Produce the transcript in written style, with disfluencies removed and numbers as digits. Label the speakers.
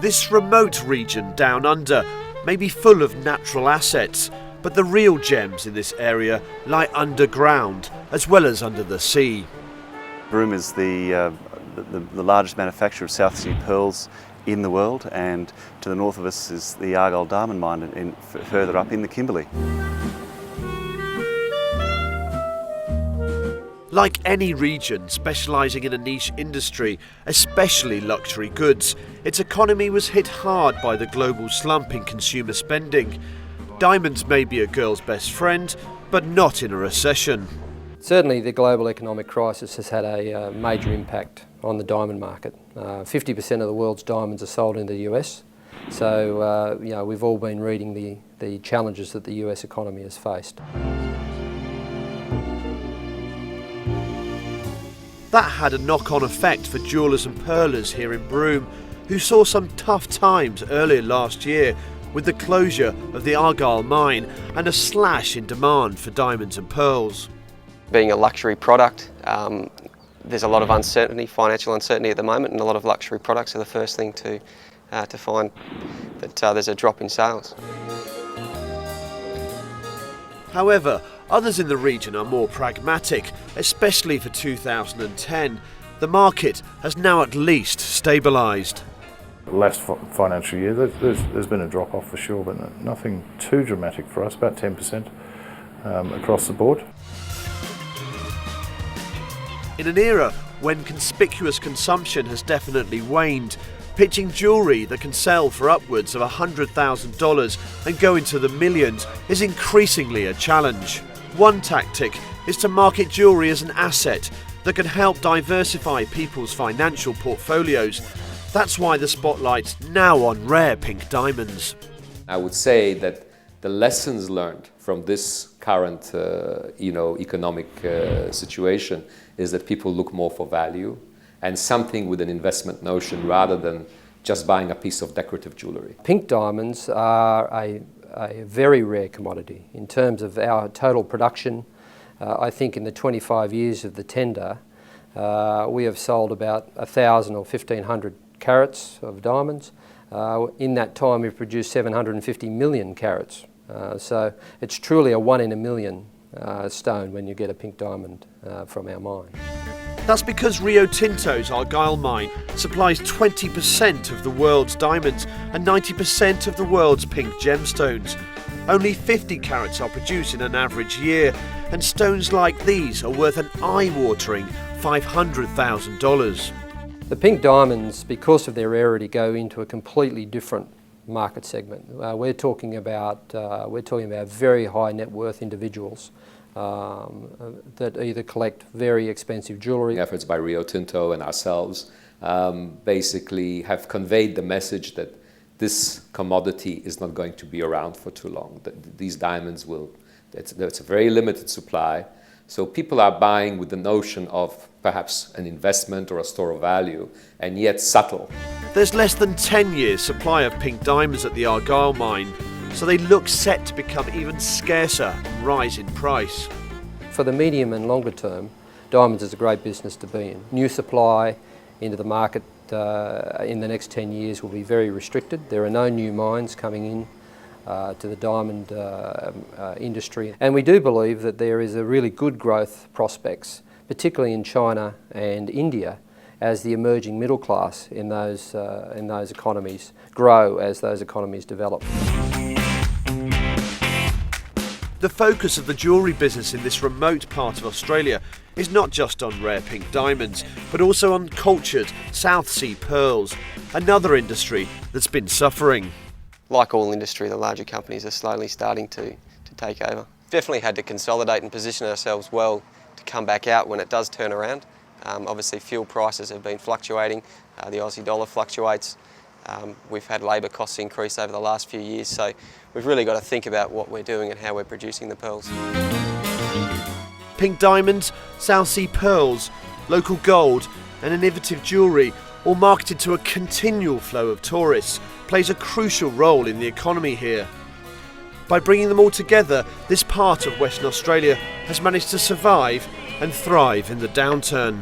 Speaker 1: This remote region down under may be full of natural assets, but the real gems in this area lie underground as well as under the sea.
Speaker 2: Broome is the largest manufacturer of South Sea pearls in the world, and to the north of us is the Argyle diamond mine further up in the Kimberley.
Speaker 1: Like any region specialising in a niche industry, especially luxury goods, its economy was hit hard by the global slump in consumer spending. Diamonds may be a girl's best friend, but not in a recession.
Speaker 3: Certainly the global economic crisis has had a major impact on the diamond market. 50% of the world's diamonds are sold in the US, so we've all been reading the challenges that the US economy has faced.
Speaker 1: That had a knock-on effect for jewellers and pearlers here in Broome, who saw some tough times earlier last year with the closure of the Argyle mine and a slash in demand for diamonds and pearls.
Speaker 4: Being a luxury product, there's a lot of uncertainty, financial uncertainty at the moment, and a lot of luxury products are the first thing to find that there's a drop in sales.
Speaker 1: However, others in the region are more pragmatic, especially for 2010. The market has now at least stabilised.
Speaker 5: Last financial year, there's been a drop-off for sure, but nothing too dramatic for us, about 10% across the board.
Speaker 1: In an era when conspicuous consumption has definitely waned, pitching jewellery that can sell for upwards of $100,000 and go into the millions is increasingly a challenge. One tactic is to market jewellery as an asset that can help diversify people's financial portfolios. That's why the spotlight's now on rare pink diamonds.
Speaker 6: I would say that the lessons learned from this current economic situation is that people look more for value and something with an investment notion rather than just buying a piece of decorative jewellery.
Speaker 3: Pink diamonds are a very rare commodity. In terms of our total production, I think in the 25 years of the tender, we have sold about 1,000 or 1,500 carats of diamonds. In that time we've produced 750 million carats. So it's truly a 1 in a million stone when you get a pink diamond from our mine.
Speaker 1: That's because Rio Tinto's Argyle mine supplies 20% of the world's diamonds and 90% of the world's pink gemstones. Only 50 carats are produced in an average year, and stones like these are worth an eye-watering $500,000.
Speaker 3: The pink diamonds, because of their rarity, go into a completely different market segment. We're talking about very high net worth individuals that either collect very expensive jewellery.
Speaker 6: Efforts by Rio Tinto and ourselves basically have conveyed the message that this commodity is not going to be around for too long. That these diamonds it's a very limited supply. So people are buying with the notion of perhaps an investment or a store of value, and yet subtle.
Speaker 1: There's less than 10 years supply of pink diamonds at the Argyle mine, so they look set to become even scarcer and rise in price.
Speaker 3: For the medium and longer term, diamonds is a great business to be in. New supply into the market in the next 10 years will be very restricted. There are no new mines coming in to the diamond industry. And we do believe that there is a really good growth prospects, particularly in China and India, as the emerging middle class in those economies grow as those economies develop.
Speaker 1: The focus of the jewellery business in this remote part of Australia is not just on rare pink diamonds, but also on cultured South Sea pearls, another industry that's been suffering.
Speaker 4: Like all industry, the larger companies are slowly starting to take over. Definitely had to consolidate and position ourselves well to come back out when it does turn around. Obviously fuel prices have been fluctuating, the Aussie dollar fluctuates, we've had labour costs increase over the last few years, so we've really got to think about what we're doing and how we're producing the pearls.
Speaker 1: Pink diamonds, South Sea pearls, local gold and innovative jewellery, all marketed to a continual flow of tourists, plays a crucial role in the economy here. By bringing them all together, this part of Western Australia has managed to survive and thrive in the downturn.